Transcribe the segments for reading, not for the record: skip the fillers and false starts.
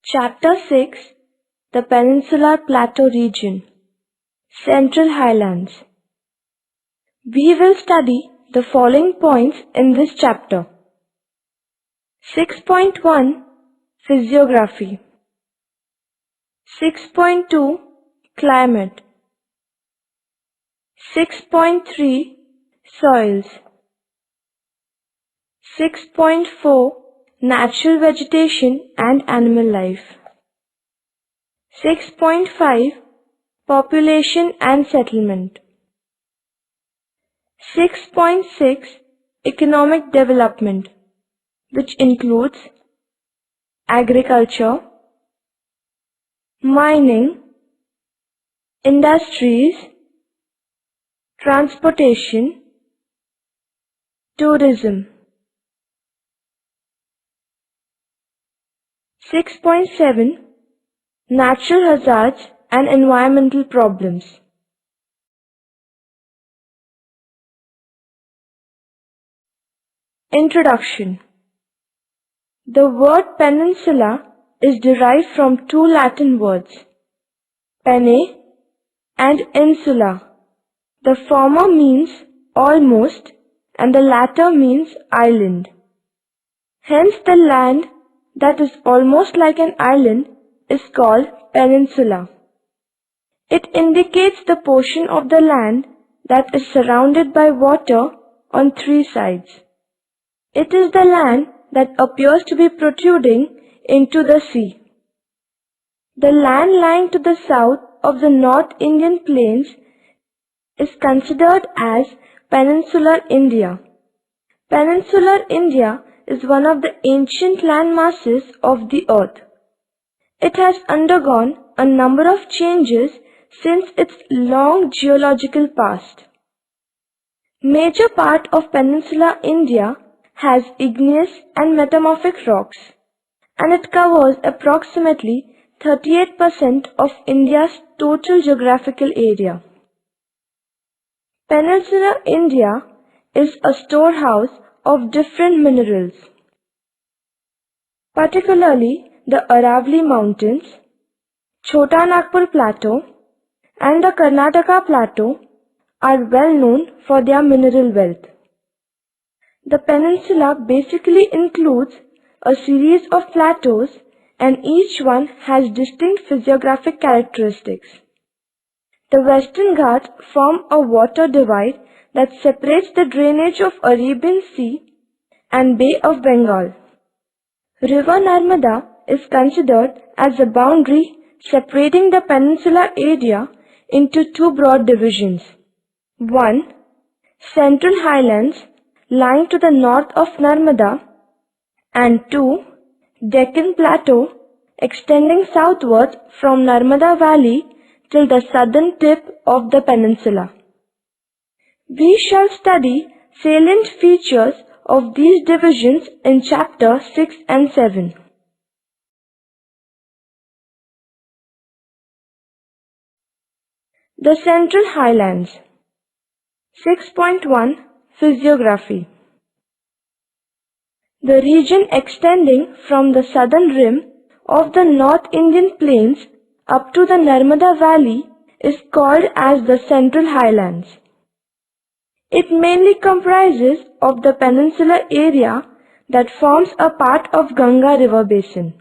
Chapter 6, The Peninsular Plateau Region, Central Highlands. We will study the following points in this chapter. 6.1 Physiography. 6.2 Climate. 6.3 Soils. 6.4 Natural vegetation and animal life. 6.5 Population and settlement. 6.6 Economic development, which includes agriculture, mining, industries, transportation, tourism. 6.7 Natural hazards and environmental problems. Introduction. The word peninsula is derived from two Latin words, penne and insula. The former means almost and the latter means island. Hence the land that is almost like an island is called peninsula. It indicates the portion of the land that is surrounded by water on three sides. It is the land that appears to be protruding into the sea. The land lying to the south of the North Indian plains is considered as peninsular India. Peninsular India is one of the ancient land masses of the earth. It has undergone a number of changes since its long geological past. Major part of peninsular India has igneous and metamorphic rocks, and it covers approximately 38% of India's total geographical area. Peninsular India is a storehouse of different minerals. Particularly the Aravalli Mountains, Chota Nagpur Plateau and the Karnataka Plateau are well known for their mineral wealth. The peninsula basically includes a series of plateaus and each one has distinct physiographic characteristics. The Western Ghats form a water divide that separates the drainage of Arabian Sea and Bay of Bengal. River Narmada is considered as a boundary separating the peninsular area into two broad divisions. 1. Central Highlands lying to the north of Narmada, and 2. Deccan Plateau extending southwards from Narmada Valley till the southern tip of the peninsula. We shall study salient features of these divisions in chapter 6 and 7. The Central Highlands. 6.1 Physiography. The region extending from the southern rim of the North Indian Plains up to the Narmada Valley is called as the Central Highlands. It mainly comprises of the peninsular area that forms a part of Ganga River Basin.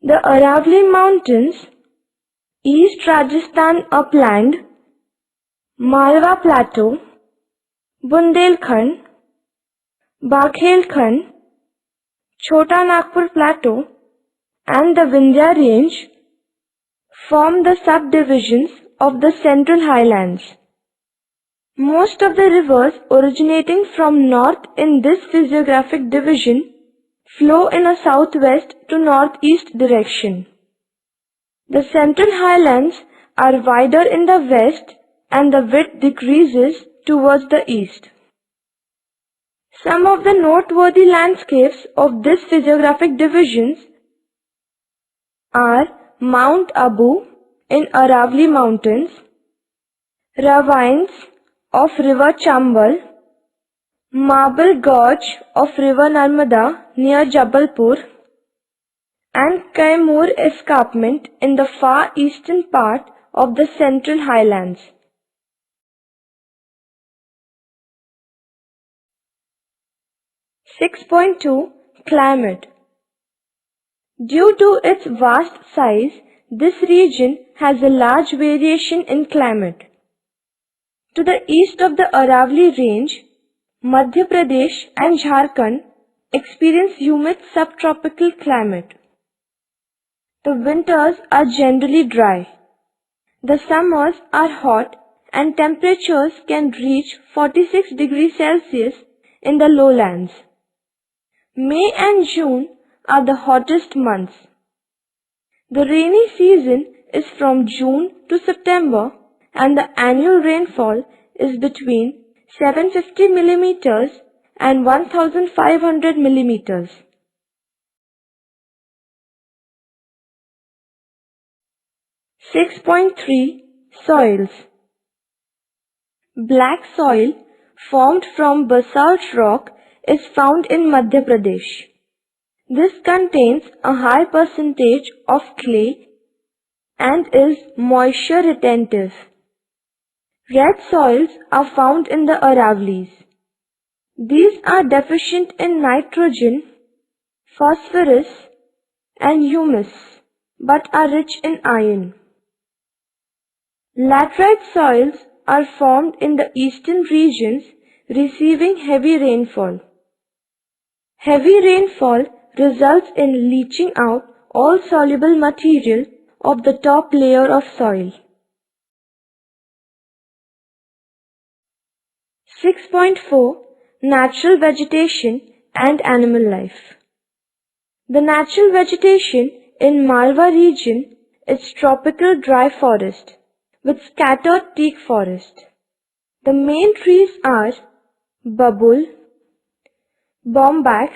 The Aravalli Mountains, East Rajasthan Upland, Malwa Plateau, Bundelkhand, Baghelkhand, Chota Nagpur Plateau and the Vindhya Range form the subdivisions of the Central Highlands. Most of the rivers originating from north in this physiographic division flow in a southwest to northeast direction. The Central Highlands are wider in the west and the width decreases towards the east. Some of the noteworthy landscapes of this physiographic divisions are Mount Abu in Aravalli Mountains, ravines of river Chambal, Marble Gorge of river Narmada near Jabalpur, and Kaimur Escarpment in the far eastern part of the Central Highlands. Climate. Due to its vast size, this region has a large variation in climate. To the east of the Aravalli Range, Madhya Pradesh and Jharkhand experience humid subtropical climate. The winters are generally dry. The summers are hot and temperatures can reach 46 degrees Celsius in the lowlands. May and June are the hottest months. The rainy season is from June to September and the annual rainfall is between 750 millimeters and 1500 millimeters. Soils. Black soil formed from basalt rock is found in Madhya Pradesh. This contains a high percentage of clay and is moisture retentive. Red soils are found in the Aravallis. These are deficient in nitrogen, phosphorus and humus, but are rich in iron. Laterite soils are formed in the eastern regions receiving heavy rainfall. Heavy rainfall results in leaching out all soluble material of the top layer of soil. 6.4 Natural vegetation and animal life. The natural vegetation in Malwa region is tropical dry forest with scattered teak forest. The main trees are babul, bombax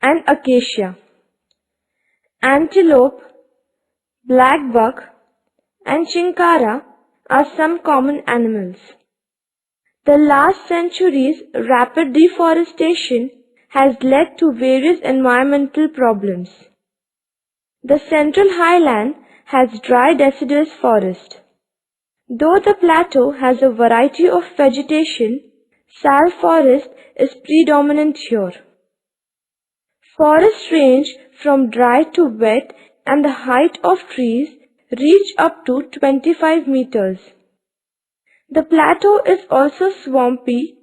and acacia. Antelope, blackbuck and chinkara are some common animals. The last century's rapid deforestation has led to various environmental problems. The Central Highland has dry deciduous forest. Though the plateau has a variety of vegetation, sal forest is predominant here. Forests range from dry to wet and the height of trees reach up to 25 meters. The plateau is also swampy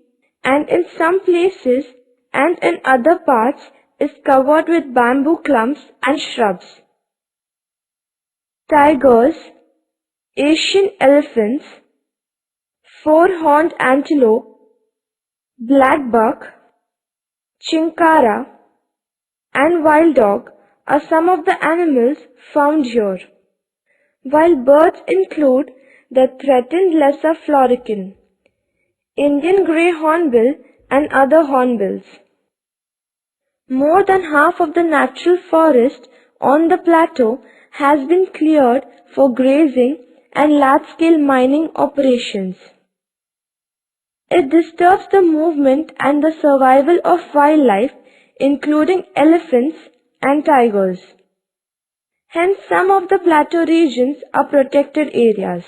and in some places and in other parts is covered with bamboo clumps and shrubs. Tigers, Asian elephants, four-horned antelope, blackbuck, chinkara and wild dog are some of the animals found here, while birds include the threatened lesser florican, Indian grey hornbill and other hornbills. More than half of the natural forest on the plateau has been cleared for grazing and large-scale mining operations. It disturbs the movement and the survival of wildlife, including elephants and tigers. Hence, some of the plateau regions are protected areas.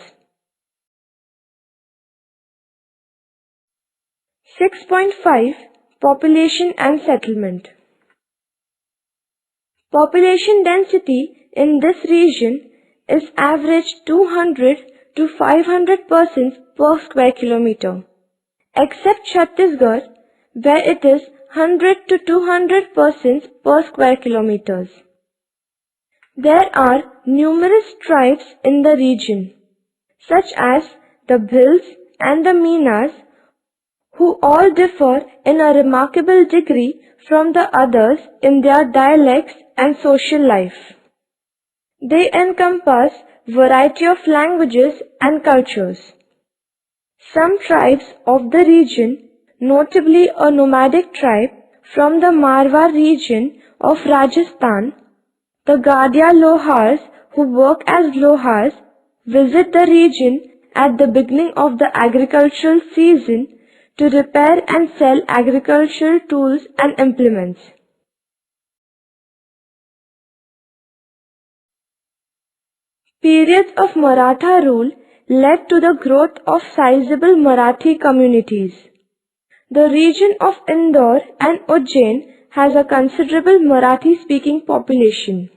6.5 Population and settlement. Population density in this region is average 200 to 500 persons per square kilometer, except Chhattisgarh, where it is 100 to 200 persons per square kilometers. There are numerous tribes in the region, such as the Bhils and the Meenas, who all differ in a remarkable degree from the others in their dialects and social life. They encompass variety of languages and cultures. Some tribes of the region, notably a nomadic tribe from the Marwar region of Rajasthan, the Gadia Lohars who work as Lohars, visit the region at the beginning of the agricultural season to repair and sell agricultural tools and implements. Periods of Maratha rule led to the growth of sizable Marathi communities. The region of Indore and Ujjain has a considerable Marathi-speaking population.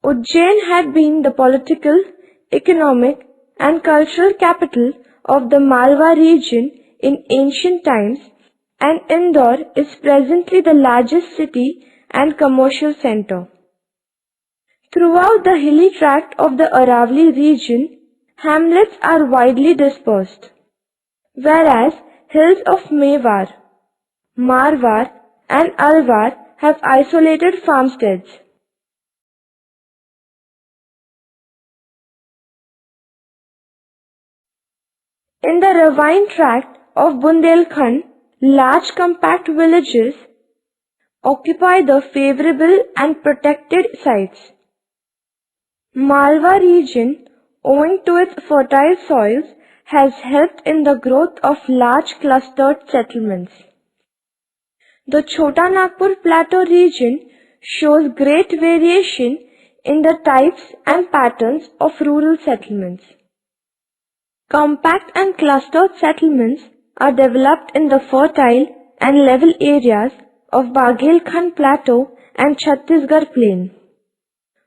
Ujjain had been the political, economic and cultural capital of the Malwa region in ancient times, and Indore is presently the largest city and commercial center. Throughout the hilly tract of the Aravalli region, hamlets are widely dispersed, whereas hills of Mewar, Marwar and Alwar have isolated farmsteads. In the ravine tract of Bundelkhand, large compact villages occupy the favorable and protected sites. Malwa region, owing to its fertile soils, has helped in the growth of large clustered settlements. The Chota Nagpur Plateau region shows great variation in the types and patterns of rural settlements. Compact and clustered settlements are developed in the fertile and level areas of Baghelkhand Plateau and Chhattisgarh Plain.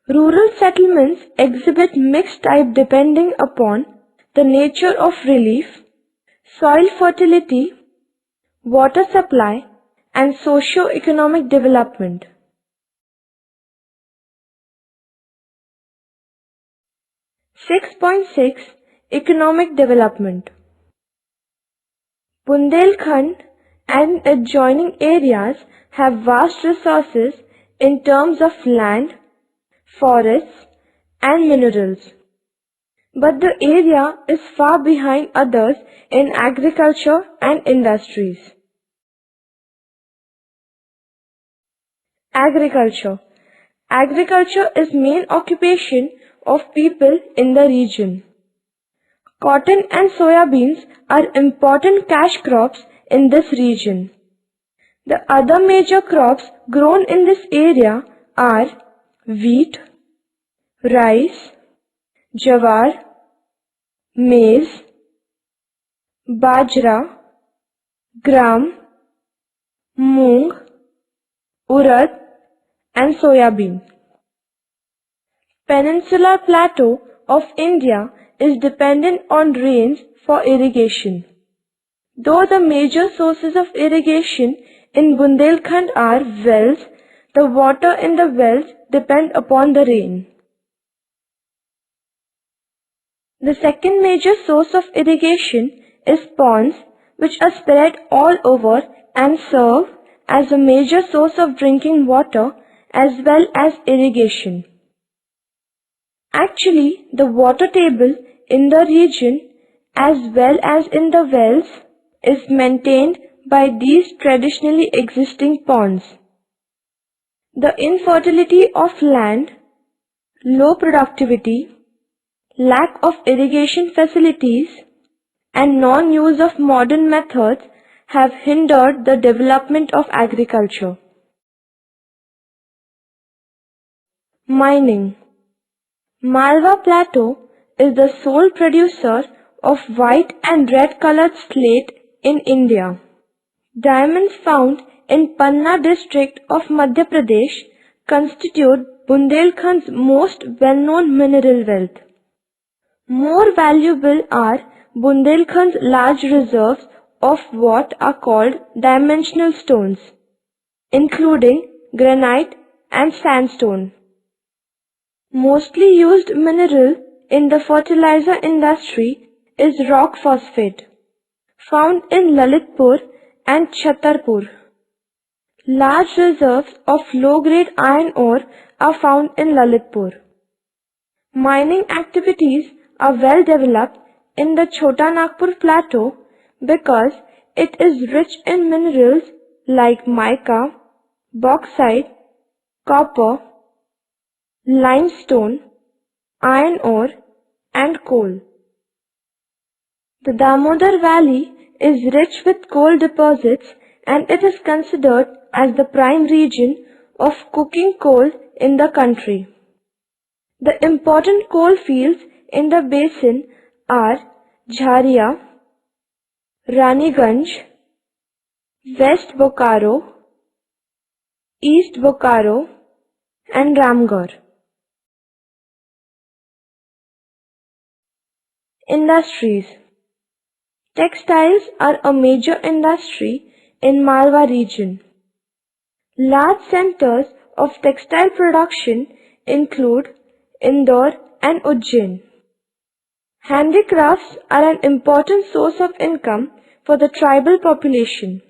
Rural settlements exhibit mixed type depending upon the nature of relief, soil fertility, water supply, and socio-economic development. Six point six Economic Development. Bundelkhand and adjoining areas have vast resources in terms of land, forests, and minerals. But the area is far behind others in agriculture and industries. Agriculture. Agriculture is main occupation of people in the region. Cotton and soya beans are important cash crops in this region. The other major crops grown in this area are wheat, rice, jawar, maize, bajra, gram, moong, urad, and soya bean. Peninsular plateau of India is dependent on rains for irrigation. Though the major sources of irrigation in Bundelkhand are wells, the water in the wells depend upon the rain. The second major source of irrigation is ponds, which are spread all over and serve as a major source of drinking water as well as irrigation. Actually, the water table in the region as well as in the wells is maintained by these traditionally existing ponds. The infertility of land, low productivity, lack of irrigation facilities, and non-use of modern methods have hindered the development of agriculture. Mining. Malwa Plateau is the sole producer of white and red colored slate in India. Diamonds found in Panna district of Madhya Pradesh constitute Bundelkhand's most well-known mineral wealth. More valuable are Bundelkhand's large reserves of what are called dimensional stones, including granite and sandstone. Mostly used mineral in the fertilizer industry is rock phosphate, found in Lalitpur and Chhatarpur. Large reserves of low-grade iron ore are found in Lalitpur. Mining activities are well developed in the Chota Nagpur Plateau because it is rich in minerals like mica, bauxite, copper, limestone, iron ore, and coal. The Damodar Valley is rich with coal deposits and it is considered as the prime region of coking coal in the country. The important coal fields in the basin are Jharia, Raniganj, West Bokaro, East Bokaro, and Ramgarh. Industries. Textiles are a major industry in Malwa region. Large centers of textile production include Indore and Ujjain. Handicrafts are an important source of income for the tribal population.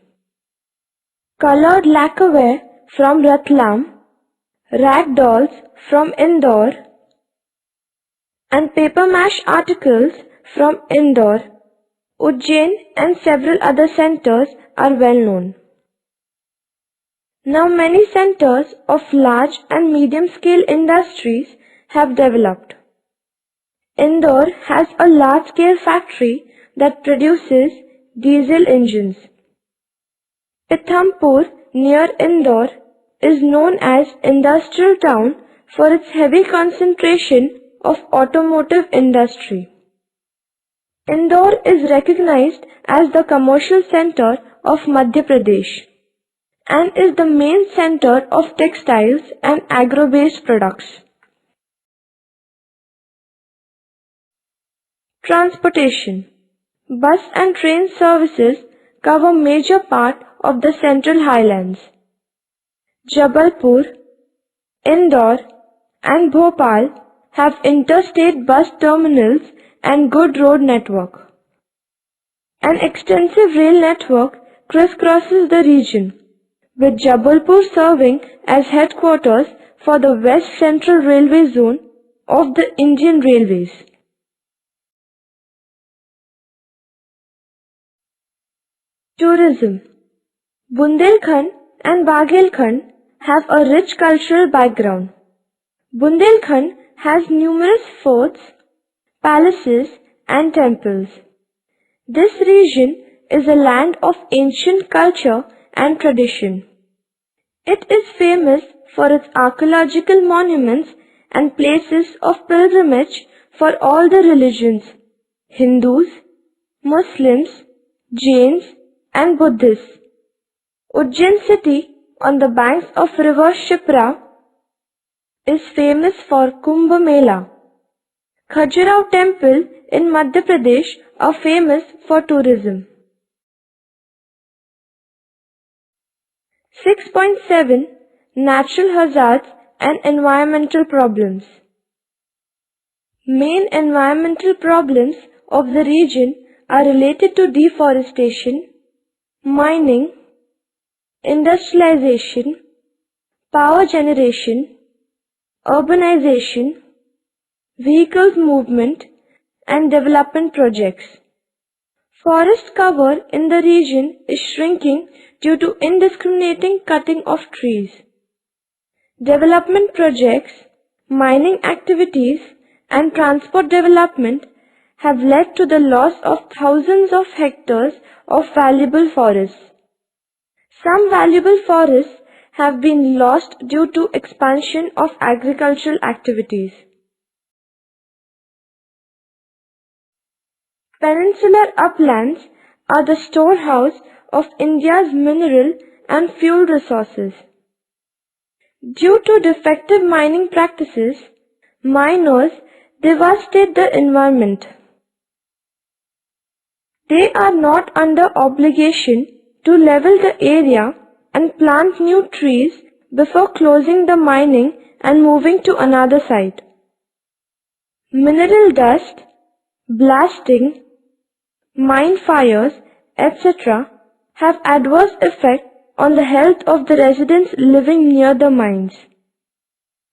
Colored lacquerware from Ratlam, rag dolls from Indore, and paper mache articles from Indore, Ujjain and several other centers are well known. Now many centers of large and medium scale industries have developed. Indore has a large scale factory that produces diesel engines. Pithampur near Indore is known as industrial town for its heavy concentration of automotive industry. Indore is recognized as the commercial center of Madhya Pradesh and is the main center of textiles and agro-based products. Transportation. Bus and train services cover major part of the Central Highlands. Jabalpur, Indore and Bhopal have interstate bus terminals and good road network. An extensive rail network crisscrosses the region, with Jabalpur serving as headquarters for the West Central Railway Zone of the Indian Railways. Tourism. Bundelkhand and Bagelkhand have a rich cultural background. Bundelkhand has numerous forts, palaces and temples. This region is a land of ancient culture and tradition. It is famous for its archaeological monuments and places of pilgrimage for all the religions: Hindus, Muslims, Jains and Buddhists. Ujjain city on the banks of river Shipra is famous for Kumbh Mela. Khajuraho temple in Madhya Pradesh are famous for tourism. 6.7 Natural hazards and environmental problems. Main environmental problems of the region are related to deforestation, mining, industrialization, power generation, urbanization, vehicles movement, and development projects. Forest cover in the region is shrinking due to indiscriminating cutting of trees. Development projects, mining activities, and transport development have led to the loss of thousands of hectares of valuable forests. Some valuable forests have been lost due to expansion of agricultural activities. Peninsular uplands are the storehouse of India's mineral and fuel resources. Due to defective mining practices, miners devastate the environment. They are not under obligation to level the area and plant new trees before closing the mining and moving to another site. Mineral dust, blasting, mine fires, etc. have adverse effect on the health of the residents living near the mines.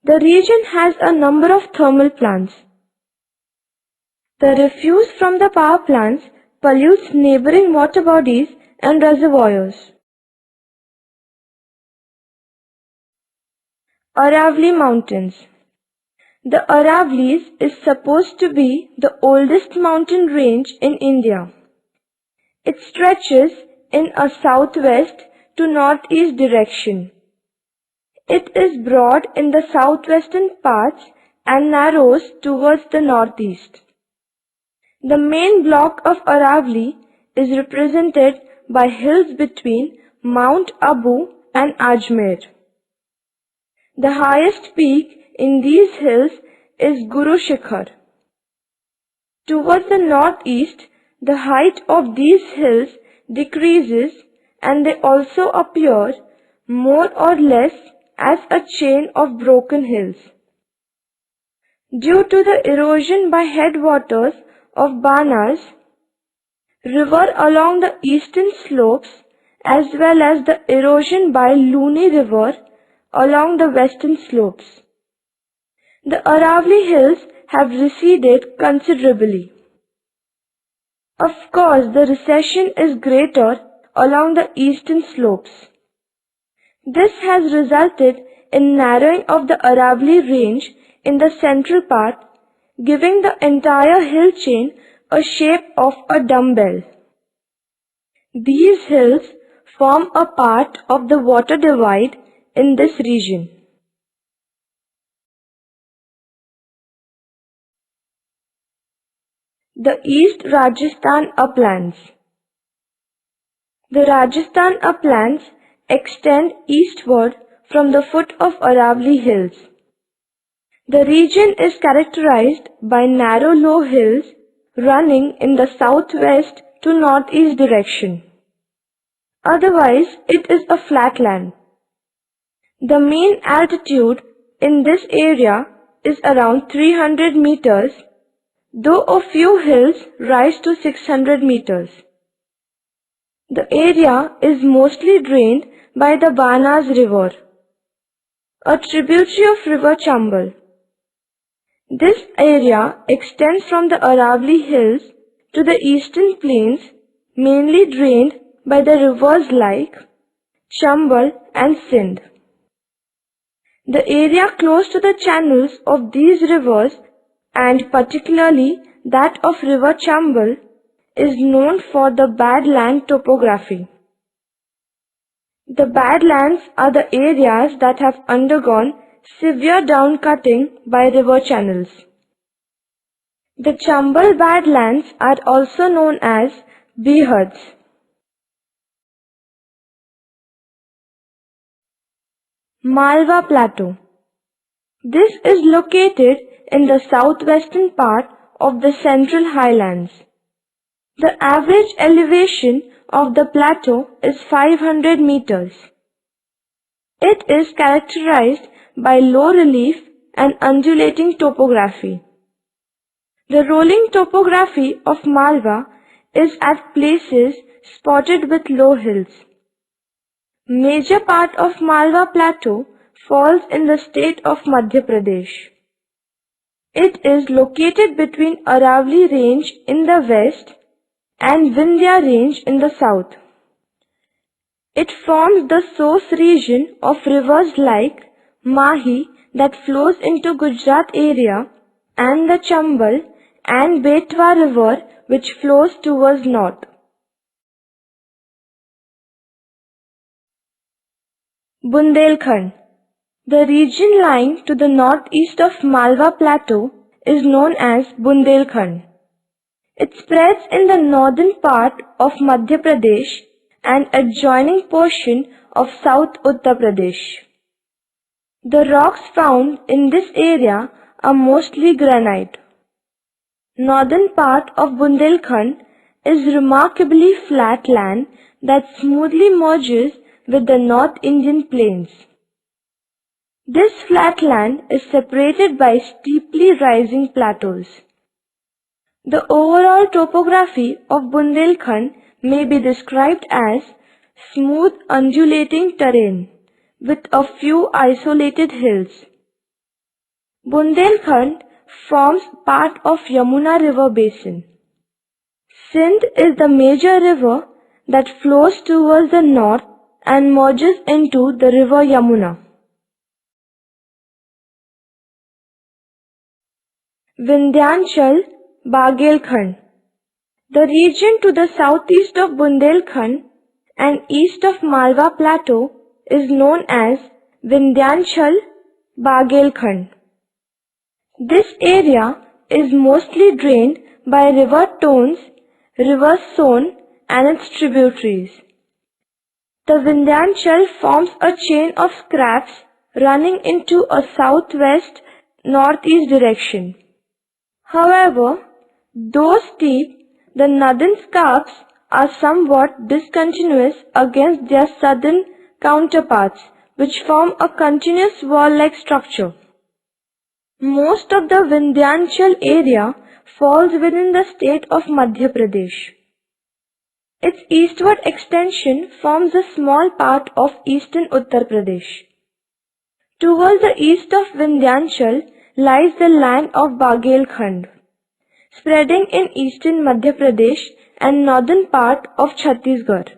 The region has a number of thermal plants. The refuse from the power plants pollutes neighboring water bodies and reservoirs. Aravalli Mountains. The Aravallis is supposed to be the oldest mountain range in India. It stretches in a southwest to northeast direction. It is broad in the southwestern parts and narrows towards the northeast. The main block of Aravali is represented by hills between Mount Abu and Ajmer. The highest peak in these hills is Guru Shikhar. Towards the northeast, the height of these hills decreases and they also appear more or less as a chain of broken hills. Due to the erosion by headwaters of Banas river along the eastern slopes as well as the erosion by Luni river along the western slopes, the Aravali hills have receded considerably. Of course, the recession is greater along the eastern slopes. This has resulted in narrowing of the Aravali range in the central part, giving the entire hill chain a shape of a dumbbell. These hills form a part of the water divide in this region. The East Rajasthan uplands. The Rajasthan uplands extend eastward from the foot of Aravali hills. The region is characterized by narrow low hills running in the southwest to northeast direction. Otherwise, it is a flatland. The mean altitude in this area is around 300 meters, though a few hills rise to 600 meters. The area is mostly drained by the Banas river, a tributary of river Chambal. This area extends from the Aravali hills to the eastern plains, mainly drained by the rivers like Chambal and Sindh. The area close to the channels of these rivers, and particularly that of river Chambal, is known for the badland topography. The badlands are the areas that have undergone severe downcutting by river channels. The Chambal badlands are also known as Behads. Malwa Plateau. This is located in the southwestern part of the Central Highlands. The average elevation of the plateau is 500 meters. It is characterized by low relief and undulating topography. The rolling topography of Malwa is at places spotted with low hills. Major part of Malwa Plateau falls in the state of Madhya Pradesh. It is located between Aravali Range in the west and Vindhya Range in the south. It forms the source region of rivers like Mahi that flows into Gujarat area and the Chambal and Betwa river which flows towards north. Bundelkhand. The region lying to the northeast of Malwa Plateau is known as Bundelkhand. It spreads in the northern part of Madhya Pradesh and adjoining portion of South Uttar Pradesh. The rocks found in this area are mostly granite. Northern part of Bundelkhand is remarkably flat land that smoothly merges with the North Indian plains. This flat land is separated by steeply rising plateaus. The overall topography of Bundelkhand may be described as smooth undulating terrain with a few isolated hills. Bundelkhand forms part of Yamuna river basin. Sindh is the major river that flows towards the north and merges into the river Yamuna. Vindhyanchal, Bagelkhand. The region to the southeast of Bundelkhand and east of Malwa Plateau is known as Vindhyanchal, Bagelkhand. This area is mostly drained by river Tons, river Son and its tributaries. The Vindhyachal forms a chain of scarps running into a southwest-northeast direction. However, though steep, the northern scarps are somewhat discontinuous against their southern counterparts, which form a continuous wall-like structure. Most of the Vindhyachal area falls within the state of Madhya Pradesh. Its eastward extension forms a small part of eastern Uttar Pradesh. Towards the east of Vindhyachal lies the land of Bagelkhand, spreading in eastern Madhya Pradesh and northern part of Chhattisgarh.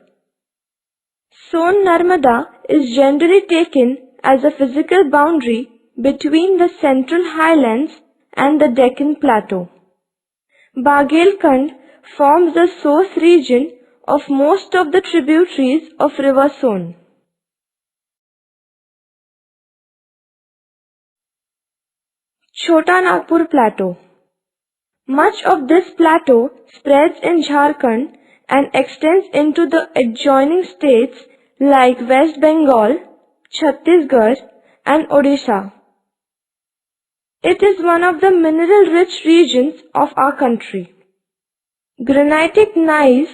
Son Narmada is generally taken as a physical boundary between the central highlands and the Deccan Plateau. Bagelkhand forms the source region of most of the tributaries of river Son. Chota Nagpur Plateau. Much of this plateau spreads in Jharkhand and extends into the adjoining states like West Bengal, Chhattisgarh and Odisha. It is one of the mineral-rich regions of our country. Granitic gneiss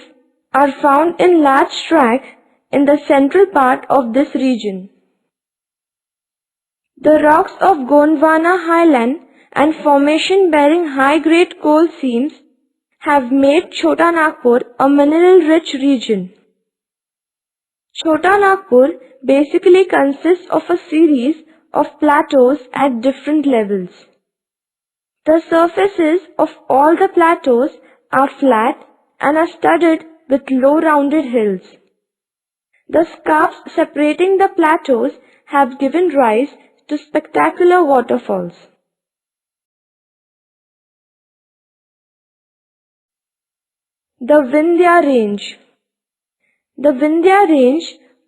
are found in large tracts in the central part of this region. The rocks of Gondwana Highland and formation bearing high-grade coal seams have made Chota Nagpur a mineral-rich region. Chota Nagpur basically consists of a series of plateaus at different levels. The surfaces of all the plateaus are flat and are studded with low rounded hills. The scarps separating the plateaus have given rise to spectacular waterfalls. The Vindhya Range. The Vindhya Range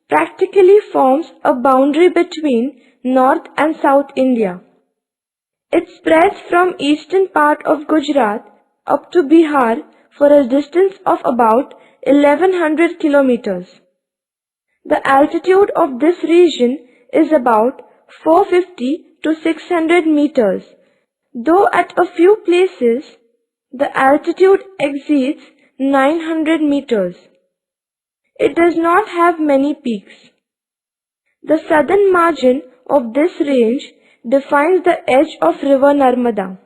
practically forms a boundary between North and South India. It spreads from eastern part of Gujarat up to Bihar for a distance of about 1100 kilometers. The altitude of this region is about 450 to 600 meters, though at a few places the altitude exceeds 900 meters. It does not have many peaks. The southern margin of this range defines the edge of river Narmada.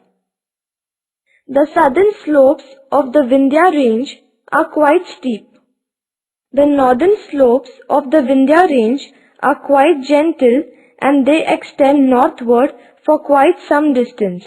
The southern slopes of the Vindhya range are quite steep. The northern slopes of the Vindhya range are quite gentle and they extend northward for quite some distance.